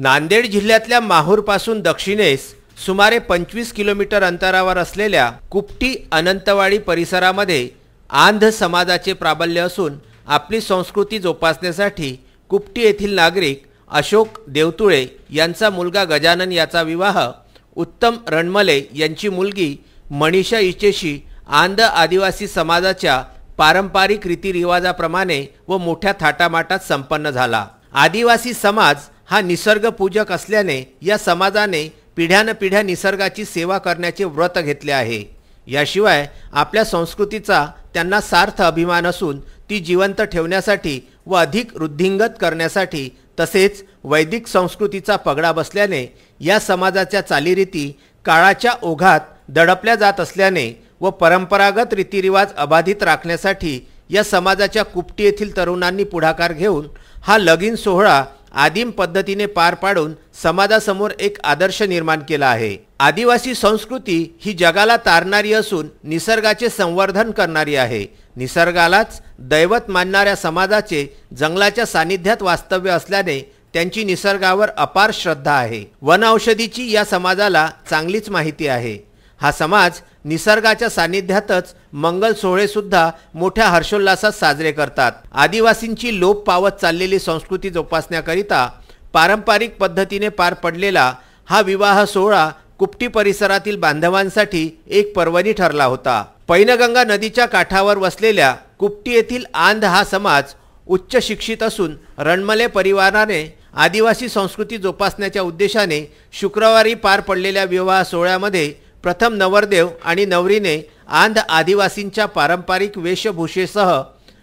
नांदेड जिल्ह्यातल्या माहूरपासून दक्षिणेस सुमारे 25 किलोमीटर अंतरावर असलेल्या कुपटी अनंतवाडी परिसरामध्ये आंध समाजाचे प्राबल्य असून आपली संस्कृती जोपासण्यासाठी कुपटी येथील नागरिक अशोक देवतुळे यांचा मुलगा गजानन याचा विवाह उत्तम रणमले यांची मुलगी मनीषा हिचेशी आंध आदिवासी समाजाच्या पारंपरिक रीतिरिवाजाप्रमाणे व मोठ्या थाटामाटात संपन्न झाला। आदिवासी समाज हा निसर्गपूजक असल्याने या समाजाने पिढ्यानपिढ्या निसर्गाची सेवा करण्याचे व्रत घेतले आहे। याशिवाय आपल्या संस्कृतीचा त्यांना सार्थ अभिमान असून ती जिवंत ठेवण्यासाठी व अधिक वृद्धिंगत करण्यासाठी तसेच वैदिक संस्कृतीचा पगडा बसल्याने या समाजाच्या चालीरीती काळाच्या ओघात दडपल्या जात असल्याने व परंपरागत रीतिरिवाज अबाधित राखण्यासाठी या समाजाच्या कुपटी येथील तरुणांनी पुढाकार घेऊन हा लगीन सोहळा आदिम पद्धतीने पार पाडून समाजासमोर एक आदर्श निर्माण केला आहे। आदिवासी संस्कृती ही जगाला तारणारी असून निसर्गाचे संवर्धन करणारी आहे। निसर्गालाच दैवत मानणाऱ्या समाजाचे जंगलाच्या सानिध्यात वास्तव्य असल्याने त्यांची निसर्गावर अपार श्रद्धा आहे। वनऔषधीची या समाजाला चांगलीच माहिती आहे। हा समाज निसर्गाच्या सानिध्यातच मंगल सोहळे सुद्धा मोठ्या हर्षोल्लासात साजरे करतात। आदिवासींची लोप पावत चाललेली संस्कृती जोपासण्याकरिता पारंपरिक पद्धतीने पार पडलेला हा विवाह सोहळा कुपटी परिसरातील बांधवांसाठी एक पर्वणी ठरला होता। पैनगंगा नदीच्या काठावर वसलेल्या कुपटी येथील आंध हा समाज उच्च शिक्षित असून रणमले परिवाराने आदिवासी संस्कृती जोपासण्याच्या उद्देशाने शुक्रवारी पार पडलेल्या विवाह सोहळ्यामध्ये प्रथम नवरदेव आणि नवरीने आंध आदिवासींच्या पारंपरिक वेशभूषेसह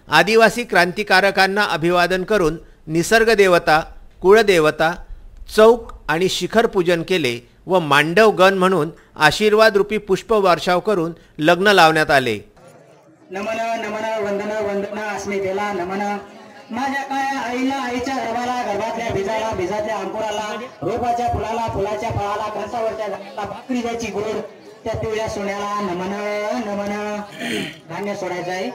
आदिवासी क्रांतिकारकांना अभिवादन करून निसर्ग देवता, कुळदेवता, चौक आणि शिखर पूजन केले व मांडव गण म्हणून आशीर्वाद रूपी पुष्प वर्षाव करून लग्न लावण्यात आले। नमन नमन वंदन वंदन अस्मितेला नमन। माझ्या काया आईला आईच्या गर्भाला, गर्भातल्या बीजाला, बीजातल्या अंकुराला, रोपाच्या फुलाला, फुलाच्या फळाला, कणसावरच्या झाडाला, भाकरी जायची गोड त्या पिवळ्या सोन्याला नमन नमन। धान्य सोडायचं आहे।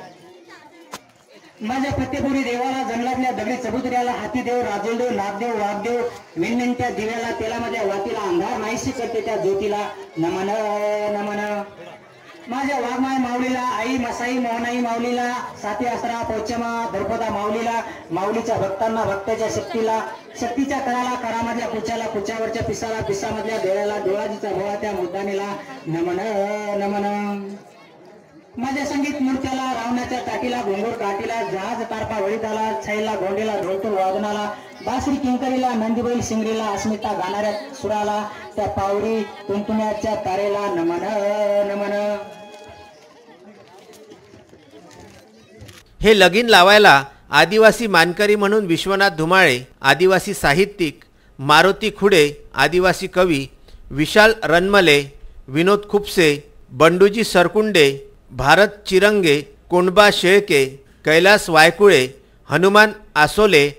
माझ्या फतेपुरी देवाला, जंगलातल्या दगडी चबुतऱ्याला, हातीदेव, राजूदेव, नागदेव, वाघदेव, विण्णंच्या दिव्याला, तेलामध्ये वातीला, अंधार नाहीशी करते त्या ज्योतीला नमन नमन। माझ्या वाघमाय माऊलीला, आई मसाई मोहनाई माऊलीला, साती आसरा पोचमा दर्पदा माऊलीला, माऊलीच्या भक्तांना, भक्ताच्या शक्तीला, शक्तीच्या कणाला, कणामधल्या कुच्याला, कुच्यावरच्या पिसाला, पिसामधल्या डोळ्याला, डोळाजीचा भोळा त्या मुद्दानीला नमन नमन। माझ्या संगीत मूर्त्याला, रावणाच्या ताटीला, घोंगूर काठीला, जहाज तारपा वळीताला, छैला, गोंडीला, ढोलतूर वादनाला, बासरी किंकरीला, नंदीबैल शिंगरीला, अस्मिता गाणाऱ्या सुराला, त्या पावरी तुंतुण्याच्या तारेला नमन नमन। हे लगीन लावायला आदिवासी मानकरी म्हणून विश्वनाथ धुमाळे, आदिवासी साहित्यिक मारुती खुडे, आदिवासी कवी विशाल रणमले, विनोद खुपसे, बंडूजी सरकुंडे, भारत चिरंगे, कोंडबा शेळके, कैलास वायकुळे, हनुमान आसोले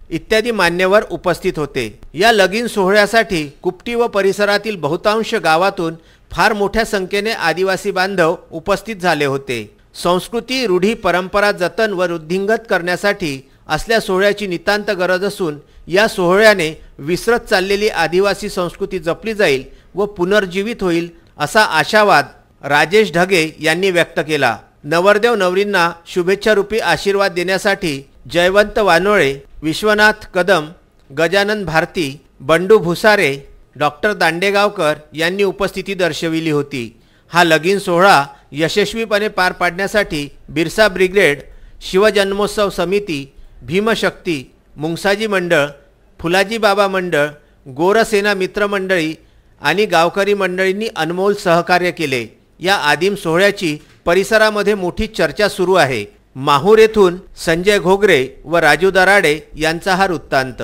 इत्यादी मान्यवर उपस्थित होते। या लगीन सोहळ्यासाठी कुपटी व परिसरातील बहुतांश गावातून फार मोठ्या संख्येने आदिवासी बांधव उपस्थित झाले होते। संस्कृती, रूढी, परंपरा जतन व वृद्धिंगत करण्यासाठी असल्या सोहळ्याची नितांत गरज असून या सोहळ्याने विसरत चाललेली आदिवासी संस्कृती जपली जाईल व पुनर्जीवित होईल असा आशावाद राजेश ढगे यांनी व्यक्त केला। नवरदेव नवरींना शुभेच्छारूपी आशीर्वाद देण्यासाठी जयवंत वानोळे, विश्वनाथ कदम, गजानन भारती, बंडू भुसारे, डॉक्टर दांडेगावकर यांनी उपस्थिती दर्शविली होती। हा लगीन सोहळा यशस्वीपणे पार पाडण्यासाठी बिरसा ब्रिगेड, शिवजन्मोत्सव समिती, भीमशक्ती, मुंगसाजी मंडळ, फुलाजी बाबा मंडळ, गोरसेना मित्रमंडळी आणि गावकरी मंडळींनी अनमोल सहकार्य केले। या आदिम सोहळ्याची परिसरामध्ये मोठी चर्चा सुरू आहे। माहूर येथून संजय घोगरे व राजू दराडे यांचा हा वृत्तांत।